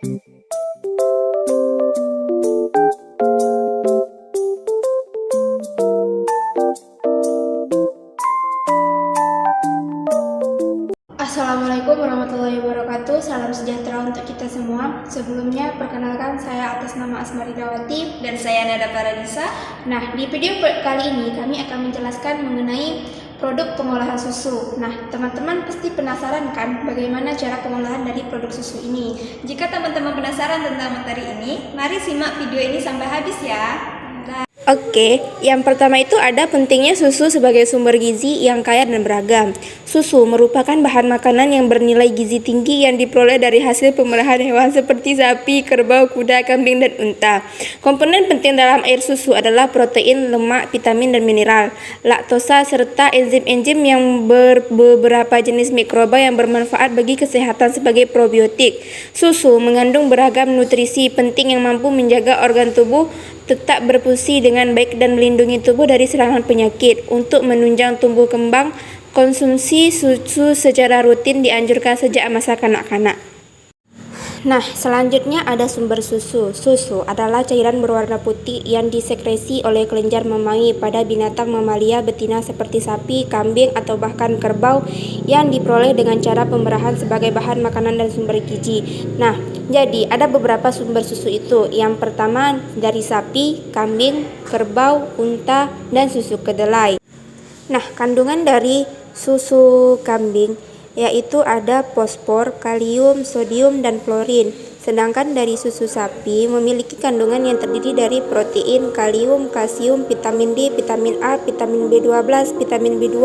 Assalamualaikum warahmatullahi wabarakatuh. Salam sejahtera untuk kita semua. Sebelumnya, perkenalkan saya atas nama Asmaridawati dan saya Nada Paradisa. Nah, di video kali ini kami akan menjelaskan mengenai produk pengolahan susu. Nah, teman-teman pasti penasaran kan bagaimana cara pengolahan dari produk susu ini? Jika teman-teman penasaran tentang materi ini, mari simak video ini sampai habis ya. Oke, yang pertama itu ada pentingnya susu sebagai sumber gizi yang kaya dan beragam. Susu merupakan bahan makanan yang bernilai gizi tinggi yang diperoleh dari hasil pemeliharaan hewan seperti sapi, kerbau, kuda, kambing, dan unta. Komponen penting dalam air susu adalah protein, lemak, vitamin, dan mineral, laktosa, serta enzim-enzim yang beberapa jenis mikroba yang bermanfaat bagi kesehatan sebagai probiotik. Susu mengandung beragam nutrisi penting yang mampu menjaga organ tubuh tetap berfungsi dengan baik dan melindungi tubuh dari serangan penyakit. Untuk menunjang tumbuh kembang, konsumsi susu secara rutin dianjurkan sejak masa kanak-kanak. Nah, selanjutnya ada sumber susu. Susu adalah cairan berwarna putih yang disekresi oleh kelenjar mamalia pada binatang mamalia betina seperti sapi, kambing, atau bahkan kerbau yang diperoleh dengan cara pemerahan sebagai bahan makanan dan sumber gizi. Nah, jadi ada beberapa sumber susu itu. Yang pertama dari sapi, kambing, kerbau, unta, dan susu kedelai. Nah, kandungan dari susu kambing yaitu ada fosfor, kalium, sodium, dan klorin. Sedangkan dari susu sapi memiliki kandungan yang terdiri dari protein, kalium, kalsium, vitamin D, vitamin A, vitamin B12, vitamin B2,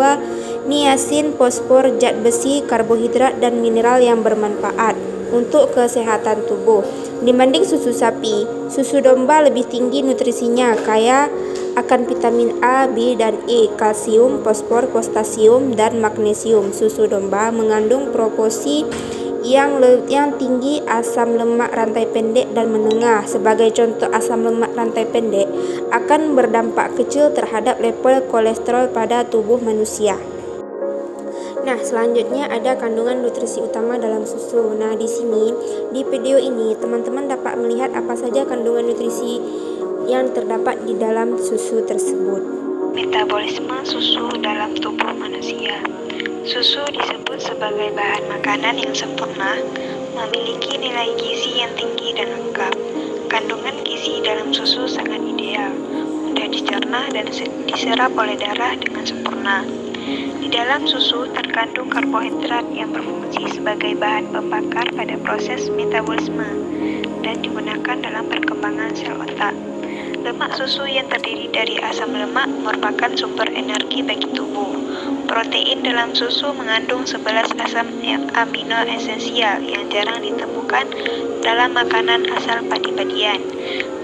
niacin, fosfor, zat besi, karbohidrat, dan mineral yang bermanfaat untuk kesehatan tubuh. Dibanding susu sapi, susu domba lebih tinggi nutrisinya, kaya akan vitamin A, B, dan E, kalsium, fosfor, potasium, dan magnesium. Susu domba mengandung proporsi yang tinggi asam lemak rantai pendek dan menengah. Sebagai contoh, asam lemak rantai pendek akan berdampak kecil terhadap level kolesterol pada tubuh manusia. Nah, selanjutnya ada kandungan nutrisi utama dalam susu. Nah, di sini di video ini teman-teman dapat melihat apa saja kandungan nutrisi yang terdapat di dalam susu tersebut. Metabolisme susu dalam tubuh manusia. Susu disebut sebagai bahan makanan yang sempurna, memiliki nilai gizi yang tinggi dan lengkap. Kandungan gizi dalam susu sangat ideal, mudah dicerna dan diserap oleh darah dengan sempurna. Di dalam susu terkandung karbohidrat yang berfungsi sebagai bahan pembakar pada proses metabolisme dan digunakan dalam perkembangan sel otak. Lemak susu yang terdiri dari asam lemak merupakan sumber energi bagi tubuh. Protein dalam susu mengandung 11 asam amino esensial yang jarang ditemukan dalam makanan asal padi-padian.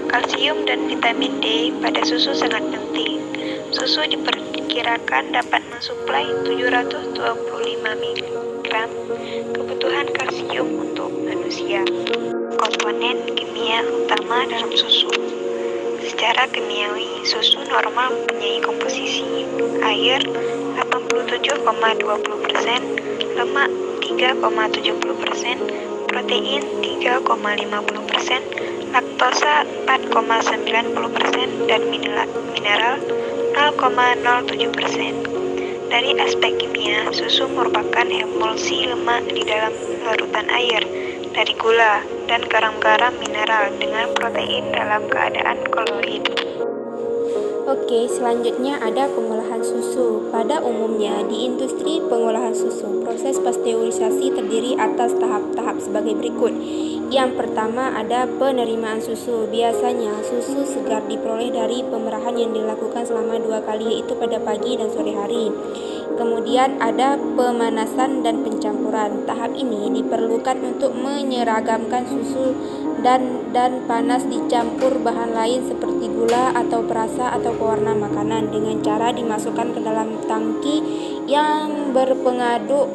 Kalsium dan vitamin D pada susu sangat penting. Susu diperkirakan dapat mensuplai 725 mg kebutuhan kalsium untuk manusia. Komponen kimia utama dalam susu. Secara kimiawi, susu normal mempunyai komposisi air 87,20%, lemak 3,70%, protein 3,50%, laktosa 4,90%, dan mineral 0,07%. Dari aspek kimia, susu merupakan emulsi lemak di dalam larutan air dari gula dan garam-garam mineral dengan protein dalam keadaan koloid. Oke, selanjutnya ada pengolahan susu. Pada umumnya di industri pengolahan susu, proses pasteurisasi terdiri atas tahap-tahap sebagai berikut. Yang pertama ada penerimaan susu. Biasanya susu segar diperoleh dari pemerahan yang dilakukan selama 2 kali, yaitu pada pagi dan sore hari. Kemudian ada pemanasan dan pencampuran. Tahap ini diperlukan untuk menyeragamkan susu dan panas dicampur bahan lain seperti gula atau perasa atau pewarna makanan dengan cara dimasukkan ke dalam tangki yang berpengaduk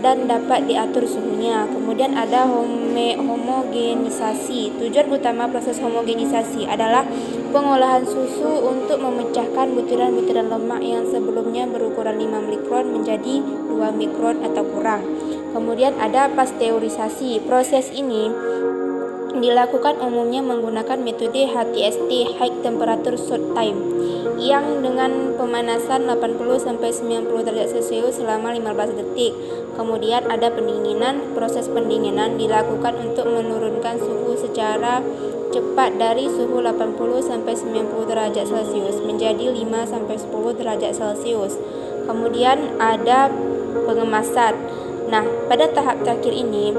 dan dapat diatur suhunya. Kemudian ada homogenisasi. Tujuan utama proses homogenisasi adalah pengolahan susu untuk memecahkan butiran-butiran lemak yang sebelumnya berukuran 5 mikron menjadi 2 mikron atau kurang. Kemudian ada pasteurisasi. Proses ini dilakukan umumnya menggunakan metode HTST (High Temperature Short Time) yang dengan pemanasan 80-90 derajat Celcius selama 15 detik. Kemudian ada pendinginan. Proses pendinginan dilakukan untuk menurunkan suhu secara cepat dari suhu 80-90 derajat Celcius menjadi 5-10 derajat Celcius. Kemudian ada pengemasan. Nah, pada tahap terakhir ini,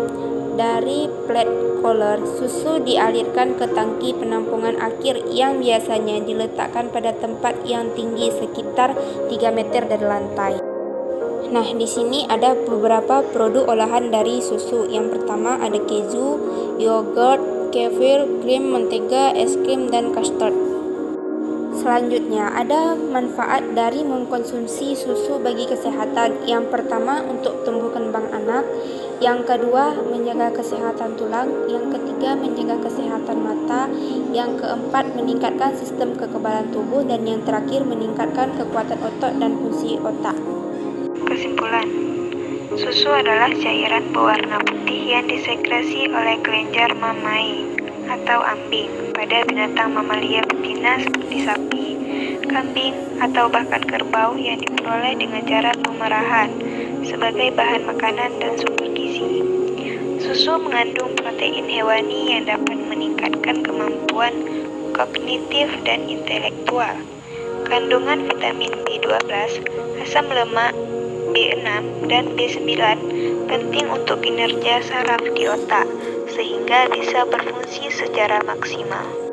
dari plate cooler, susu dialirkan ke tangki penampungan akhir yang biasanya diletakkan pada tempat yang tinggi sekitar 3 meter dari lantai. Nah, di sini ada beberapa produk olahan dari susu. Yang pertama ada keju, yogurt, kefir, krim, mentega, es krim, dan custard. Selanjutnya, ada manfaat dari mengkonsumsi susu bagi kesehatan. Yang pertama, untuk tumbuh kembang anak. Yang kedua, menjaga kesehatan tulang. Yang ketiga, menjaga kesehatan mata. Yang keempat, meningkatkan sistem kekebalan tubuh. Dan yang terakhir, meningkatkan kekuatan otot dan fungsi otak. Kesimpulan, susu adalah cairan berwarna putih yang disekresi oleh kelenjar mammae atau ambing pada binatang mamalia betina seperti sapi, kambing, atau bahkan kerbau yang diperoleh dengan cara pemerahan sebagai bahan makanan dan sumber gizi. Susu mengandung protein hewani yang dapat meningkatkan kemampuan kognitif dan intelektual. Kandungan vitamin B12, asam lemak, B6, dan B9 penting untuk kinerja saraf di otak, sehingga bisa berfungsi secara maksimal.